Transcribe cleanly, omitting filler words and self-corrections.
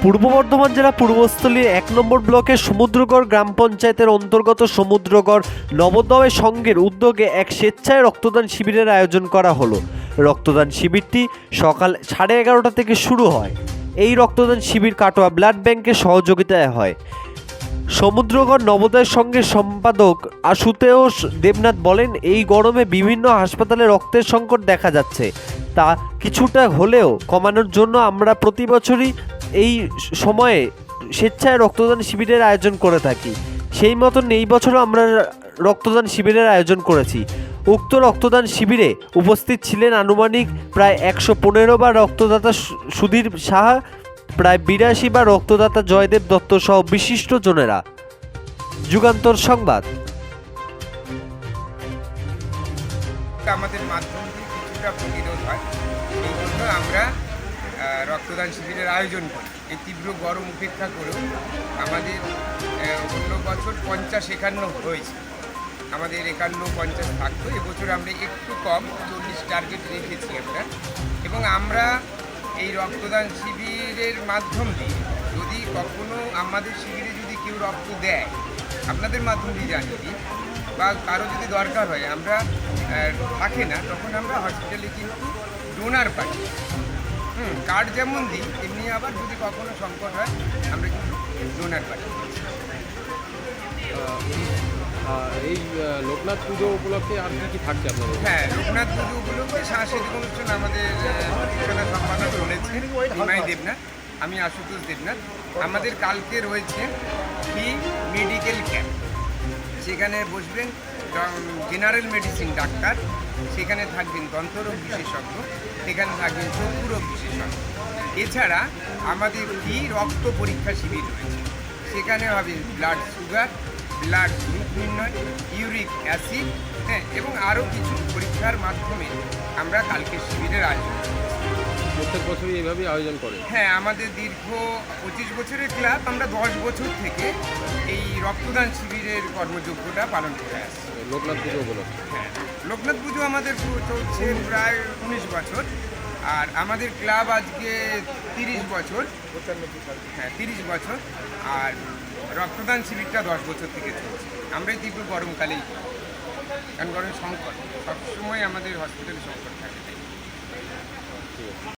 পূর্ব বর্ধমান জেলা পূর্বস্থলীর ১ নম্বর ব্লকের সমুদ্রগড় গ্রাম পঞ্চায়েতের অন্তর্গত সমুদ্রগড় নবোদয় সংঘের উদ্যোগে এক স্বেচ্ছায় রক্তদান শিবিরের আয়োজন করা হলো। রক্তদান শিবিরটি সকাল 11:30 থেকে শুরু হয়। এই রক্তদান শিবির কাটোয়া ব্লাড ব্যাংকের সহযোগিতায় হয়। সমুদ্রগড় নবোদয় সংঘের সম্পাদক আশুতোষ দেবনাথ বলেন, এই গরমে বিভিন্ন হাসপাতালে রক্তের সংকট দেখা যাচ্ছে, তা কিছুটা হলেও কমানোর জন্য আমরা প্রতি বছরই এই সময়ে স্বেচ্ছায় রক্তদান শিবিরের আয়োজন করে থাকি। সেই মতন এই বছরও আমরা রক্তদান শিবিরের আয়োজন করেছি। উক্ত রক্তদান শিবিরে উপস্থিত ছিলেন আনুমানিক প্রায় 115 বার রক্তদাতা সুধীর সাহা, প্রায় 82 বার রক্তদাতা জয়দেব দত্ত সহ বিশিষ্ট জনেরা। যুগান্তর সংবাদ। আমাদের মাধ্যমে কিছুটা প্রতিরোধ হয়, এই জন্য আমরা রক্তদান শিবিরের আয়োজন করি। এই তীব্র গরম উপেক্ষা করেও আমাদের অন্য বছর 50-51 হয়েছে, আমাদের 51-50 থাকতো। এবছর আমরা একটু কম 40 টার্গেট রেখেছি আমরা। এবং আমরা এই রক্তদান শিবিরের মাধ্যম দিয়ে যদি কখনো আমাদের শিবিরে যদি কেউ রক্ত দেয়, আপনাদের মাধ্যম দিয়ে জানিয়ে দিই, বা কারো যদি দরকার হয়, আমরা থাকে না তখন আমরা হসপিটালে কিন্তু ডোনার পাই। কার্ড যেমন দিই এমনি আবার যদি কখনো সংকট হয় আমরা কিন্তু ডোনার পাই। এই লোকনাথ পুজো উপলক্ষে আর কি থাকছে আপনাদের? হ্যাঁ, লোকনাথ পুজো উপলক্ষে সাংস্কৃতিক অনুষ্ঠান আমাদের প্রতিষ্ঠানের সম্পাদক রয়েছে নিমাই দেবনাথ, আমি আশুতোষ দেবনাথ। আমাদের কালকে রয়েছে ফ্রি মেডিকেল ক্যাম্প, সেখানে বসবেন জেনারেল মেডিসিন ডাক্তার, সেখানে থাকবেন দন্তরোগ বিশেষজ্ঞ, সেখানে থাকবেন চক্ষু রোগ বিশেষজ্ঞ। এছাড়া আমাদের ফ্রি রক্ত পরীক্ষা শিবির রয়েছে, সেখানে হবে ব্লাড সুগার, ব্লাড গ্রুপ নির্ণয়, ইউরিক অ্যাসিড, হ্যাঁ, এবং আরও কিছু পরীক্ষার মাধ্যমে আমরা কালকে শিবিরের আয়োজন করি। প্রত্যেক বছরই এইভাবেই আয়োজন করে? হ্যাঁ, আমাদের দীর্ঘ 25 বছরের ক্লাব, আমরা 10 বছর থেকে এই রক্তদান শিবিরের কর্মযোগ্যটা পালন করে আসছি। লোকনাথ পুজো উপলক্ষে? হ্যাঁ, লোকনাথ পুজো আমাদের চলছে প্রায় 19 বছর, আর আমাদের ক্লাব আজকে 30 বছর। হ্যাঁ, 30 বছর। আর রক্তদান শিবিরটা 10 বছর থেকে চলছে। আমরা এই তীব্র গরমকালেই, কারণ গরমের সংকট সবসময় আমাদের হসপিটালে সংকট থাকে।